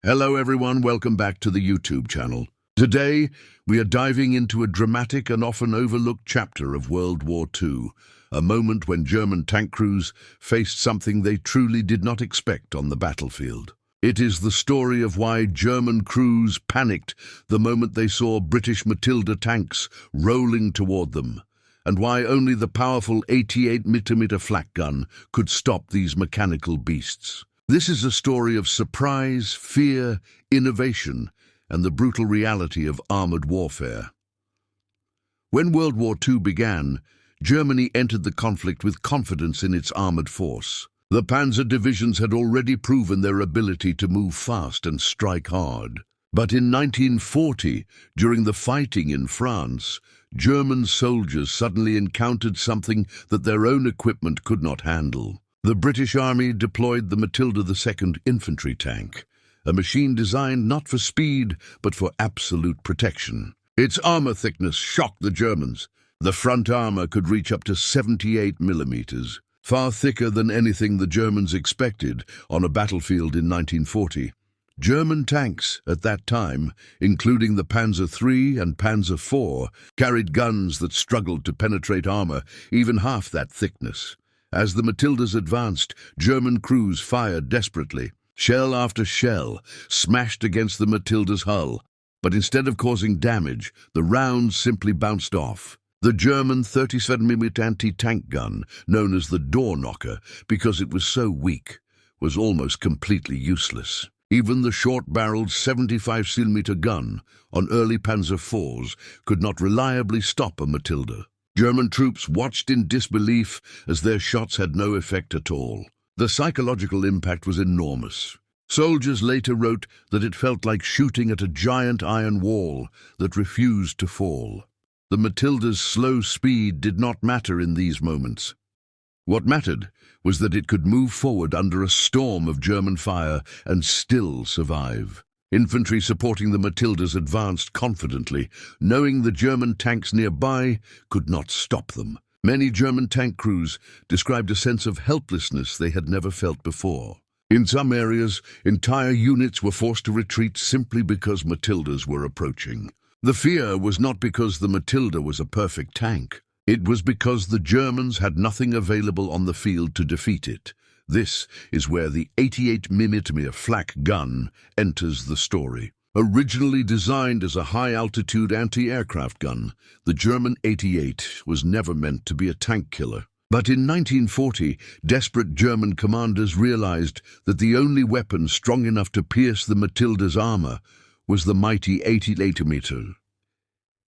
Hello everyone, welcome back to the YouTube channel. Today, we are diving into a dramatic and often overlooked chapter of World War II, a moment when German tank crews faced something they truly did not expect on the battlefield. It is the story of why German crews panicked the moment they saw British Matilda tanks rolling toward them, and why only the powerful 88mm Flak gun could stop these mechanical beasts. This is a story of surprise, fear, innovation, and the brutal reality of armored warfare. When World War II began, Germany entered the conflict with confidence in its armored force. The Panzer divisions had already proven their ability to move fast and strike hard. But in 1940, during the fighting in France, German soldiers suddenly encountered something that their own equipment could not handle. The British Army deployed the Matilda II infantry tank, a machine designed not for speed but for absolute protection. Its armor thickness shocked the Germans. The front armor could reach up to 78 millimeters, far thicker than anything the Germans expected on a battlefield in 1940. German tanks at that time, including the Panzer III and Panzer IV, carried guns that struggled to penetrate armor even half that thickness. As the Matildas advanced, German crews fired desperately. Shell after shell smashed against the Matilda's hull, but instead of causing damage, the rounds simply bounced off. The German 37mm anti-tank gun, known as the door knocker because it was so weak, was almost completely useless. Even the short-barreled 75mm gun on early Panzer IVs could not reliably stop a Matilda. German troops watched in disbelief as their shots had no effect at all. The psychological impact was enormous. Soldiers later wrote that it felt like shooting at a giant iron wall that refused to fall. The Matilda's slow speed did not matter in these moments. What mattered was that it could move forward under a storm of German fire and still survive. Infantry supporting the Matildas advanced confidently, knowing the German tanks nearby could not stop them. Many German tank crews described a sense of helplessness they had never felt before. In some areas, entire units were forced to retreat simply because Matildas were approaching. The fear was not because the Matilda was a perfect tank. It was because the Germans had nothing available on the field to defeat it. This is where the 88mm Flak gun enters the story. Originally designed as a high-altitude anti-aircraft gun, the German 88 was never meant to be a tank killer. But in 1940, desperate German commanders realized that the only weapon strong enough to pierce the Matilda's armor was the mighty 88mm.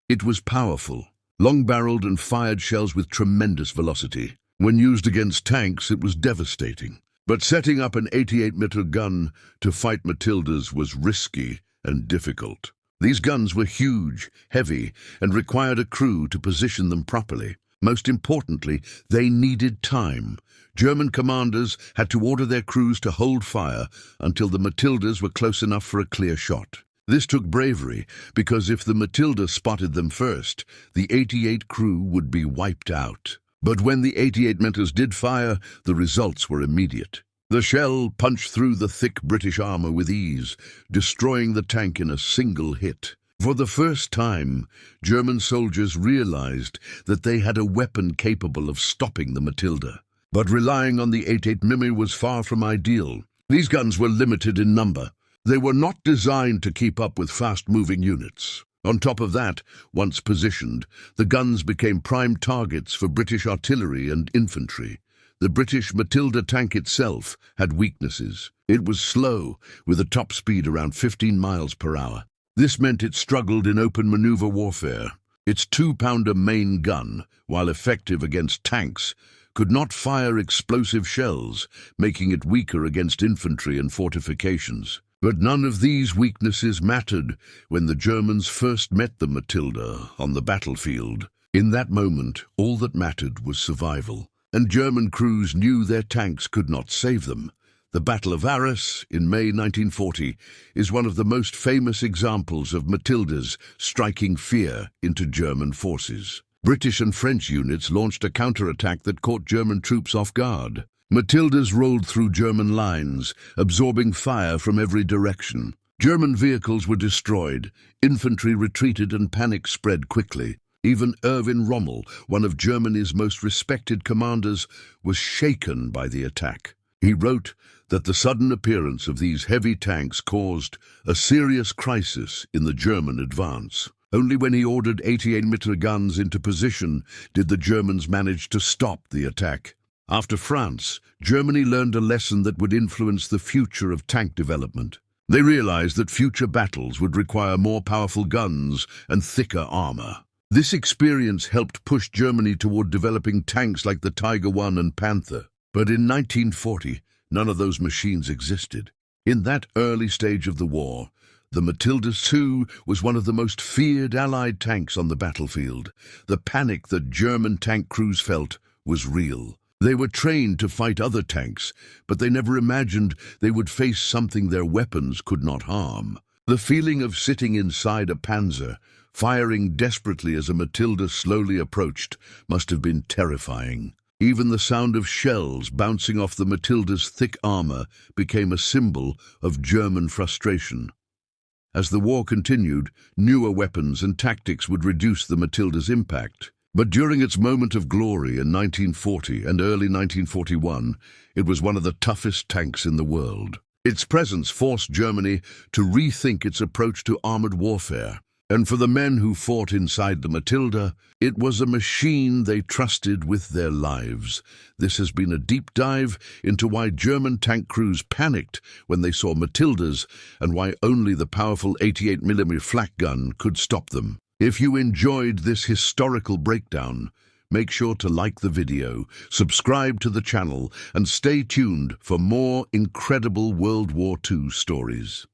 It was powerful, long-barreled and fired shells with tremendous velocity. When used against tanks, it was devastating. But setting up an 88mm gun to fight Matildas was risky and difficult. These guns were huge, heavy, and required a crew to position them properly. Most importantly, they needed time. German commanders had to order their crews to hold fire until the Matildas were close enough for a clear shot. This took bravery, because if the Matilda spotted them first, the 88 crew would be wiped out. But when the 88mm did fire, the results were immediate. The shell punched through the thick British armor with ease, destroying the tank in a single hit. For the first time, German soldiers realized that they had a weapon capable of stopping the Matilda. But relying on the 88mm was far from ideal. These guns were limited in number. They were not designed to keep up with fast-moving units. On top of that, once positioned, the guns became prime targets for British artillery and infantry. The British Matilda tank itself had weaknesses. It was slow, with a top speed around 15 miles per hour. This meant it struggled in open maneuver warfare. Its 2-pounder main gun, while effective against tanks, could not fire explosive shells, making it weaker against infantry and fortifications. But none of these weaknesses mattered when the Germans first met the Matilda on the battlefield. In that moment, all that mattered was survival, and German crews knew their tanks could not save them. The Battle of Arras in May 1940 is one of the most famous examples of Matildas striking fear into German forces. British and French units launched a counterattack that caught German troops off guard. Matildas rolled through German lines, absorbing fire from every direction. German vehicles were destroyed, infantry retreated and panic spread quickly. Even Erwin Rommel, one of Germany's most respected commanders, was shaken by the attack. He wrote that the sudden appearance of these heavy tanks caused a serious crisis in the German advance. Only when he ordered 88mm guns into position did the Germans manage to stop the attack. After France, Germany learned a lesson that would influence the future of tank development. They realized that future battles would require more powerful guns and thicker armor. This experience helped push Germany toward developing tanks like the Tiger I and Panther. But in 1940, none of those machines existed. In that early stage of the war, the Matilda II was one of the most feared Allied tanks on the battlefield. The panic that German tank crews felt was real. They were trained to fight other tanks, but they never imagined they would face something their weapons could not harm. The feeling of sitting inside a Panzer, firing desperately as a Matilda slowly approached, must have been terrifying. Even the sound of shells bouncing off the Matilda's thick armor became a symbol of German frustration. As the war continued, newer weapons and tactics would reduce the Matilda's impact. But during its moment of glory in 1940 and early 1941, it was one of the toughest tanks in the world. Its presence forced Germany to rethink its approach to armored warfare. And for the men who fought inside the Matilda, it was a machine they trusted with their lives. This has been a deep dive into why German tank crews panicked when they saw Matildas and why only the powerful 88mm Flak gun could stop them. If you enjoyed this historical breakdown, make sure to like the video, subscribe to the channel, and stay tuned for more incredible World War II stories.